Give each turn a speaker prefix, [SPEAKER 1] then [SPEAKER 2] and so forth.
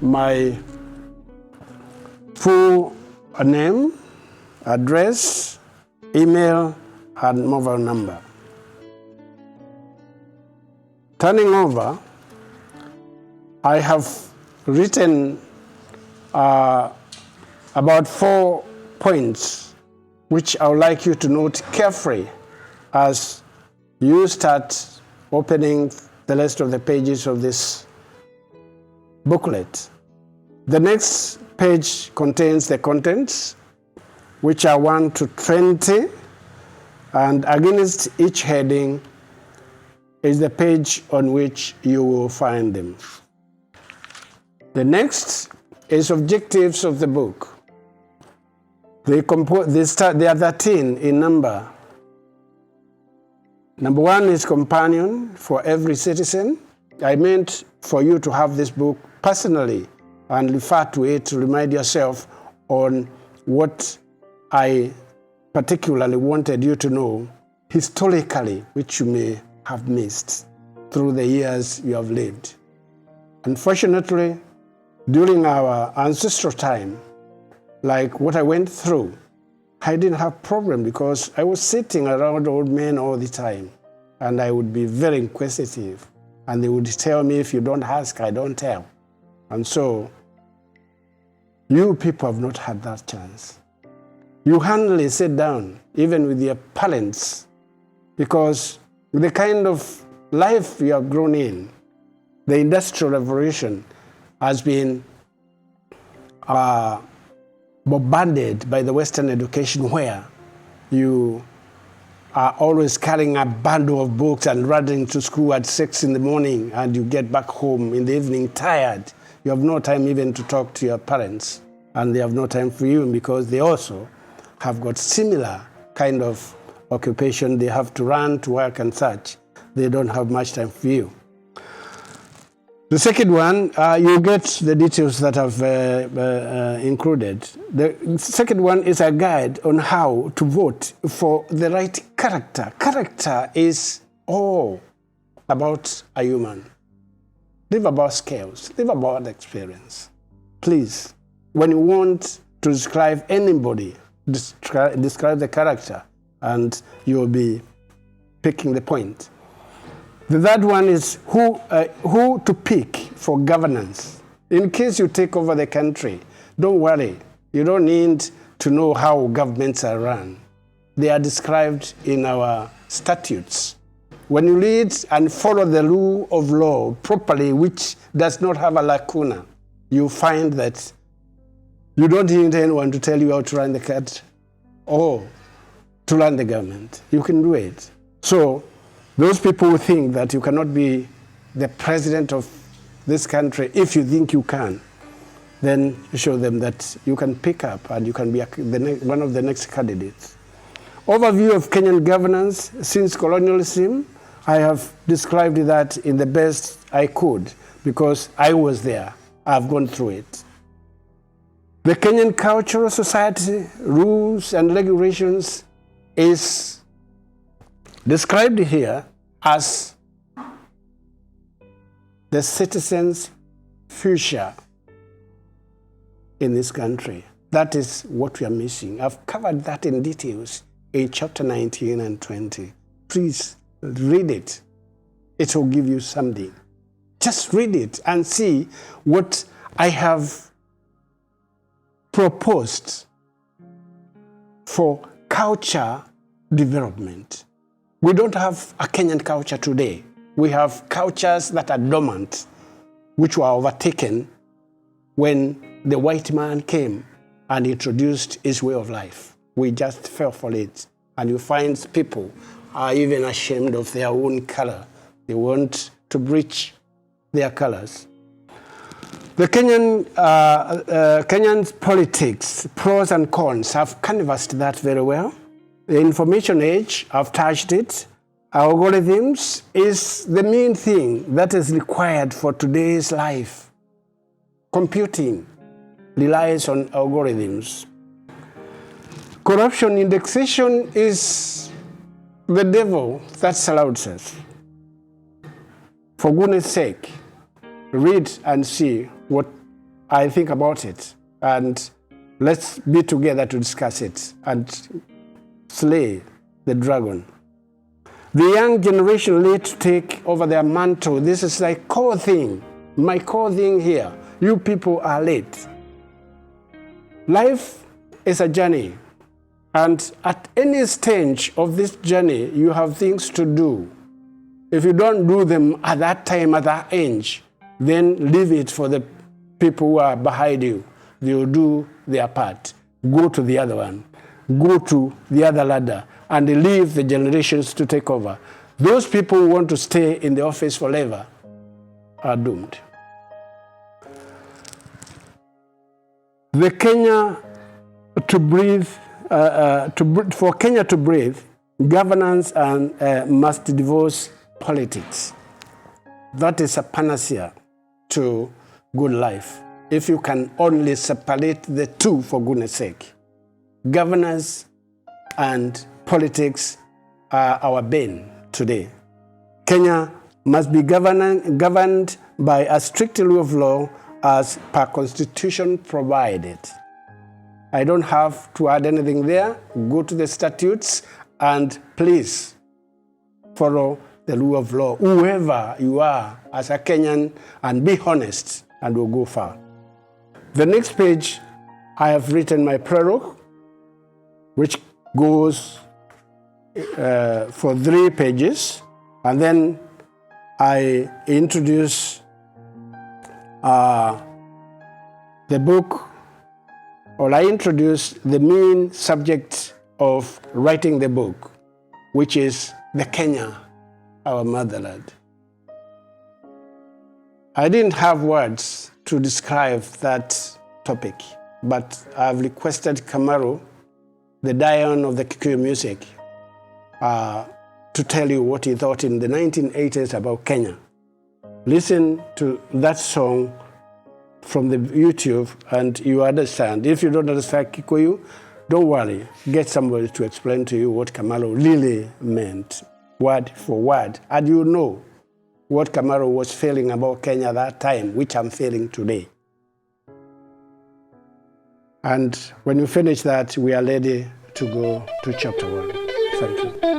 [SPEAKER 1] my full name, address, email, and mobile number. Turning over, I have written about 4 points which I would like you to note carefully as you start opening the rest of the pages of this booklet. The next page contains the contents, which are 1 to 20, and against each heading is the page on which you will find them. The next is objectives of the book. They are 13 in number. Number 1 is companion for every citizen. I meant for you to have this book personally and refer to it to remind yourself on what I particularly wanted you to know historically, which you may have missed through the years you have lived. Unfortunately, during our ancestral time, like what I went through, I didn't have problem because I was sitting around old men all the time, and I would be very inquisitive, and they would tell me, if you don't ask, I don't tell. And so, you people have not had that chance. You handily sit down, even with your parents, because the kind of life you have grown in, the Industrial Revolution has been bombarded by the Western education, where you are always carrying a bundle of books and running to school at 6 in the morning, and you get back home in the evening tired. You have no time even to talk to your parents, and they have no time for you because they also have got similar kind of occupation. They have to run to work and such. They don't have much time for you. The second one, you get the details that I've included. The second one is a guide on how to vote for the right character. Character is all about a human. Live about skills, live about experience. Please, when you want to describe anybody, describe the character, and you'll be picking the point. The third one is who to pick for governance. In case you take over the country, don't worry. You don't need to know how governments are run. They are described in our statutes. When you read and follow the rule of law properly, which does not have a lacuna, you find that you don't need anyone to tell you how to run the country or to run the government. You can do it. So, those people who think that you cannot be the president of this country if you think you can, then show them that you can pick up and you can be one of the next candidates. Overview of Kenyan governance since colonialism. I have described that in the best I could because I was there. I've gone through it. The Kenyan Cultural Society rules and regulations is described here as the citizens' future in this country. That is what we are missing. I've covered that in details in chapter 19 and 20. Please read it. It will give you something. Just read it and see what I have proposed for culture development. We don't have a Kenyan culture today. We have cultures that are dormant, which were overtaken when the white man came and introduced his way of life. We just fell for it. And you find people are even ashamed of their own color. They want to breach their colors. The Kenyan's politics, pros and cons, have canvassed that very well. The information age, I've touched it. Algorithms is the main thing that is required for today's life. Computing relies on algorithms. Corruption indexation is the devil that surrounds us. For goodness sake, read and see what I think about it, and let's be together to discuss it and slay the dragon. The young generation late to take over their mantle. This is like core thing, my core thing here. You people are late. Life is a journey, and at any stage of this journey, you have things to do. If you don't do them at that time, at that age, then leave it for the people who are behind you. They will do their part. Go to the other one. Go to the other ladder and leave the generations to take over. Those people who want to stay in the office forever are doomed. The Kenya to breathe, for Kenya to breathe, governance must divorce politics. That is a panacea to good life. If you can only separate the two, for goodness sake. Governance and politics are our bane today. Kenya must be governed by a strict rule of law as per constitution provided. I don't have to add anything there. Go to the statutes and please follow the rule of law, whoever you are as a Kenyan, and be honest, and we'll go far. The next page, I have written my prologue, which goes for 3 pages, and then I introduce the book, or I introduce the main subject of writing the book, which is the Kenya, our motherland. I didn't have words to describe that topic, but I've requested Kamaru, the Dion of the Kikuyu music, to tell you what he thought in the 1980s about Kenya. Listen to that song from the YouTube and you understand. If you don't understand Kikuyu, don't worry. Get somebody to explain to you what Kamaru really meant, word for word. And you know what Kamaru was feeling about Kenya that time, which I'm feeling today. And when you finish that, we are ready to go to chapter 1. Thank you.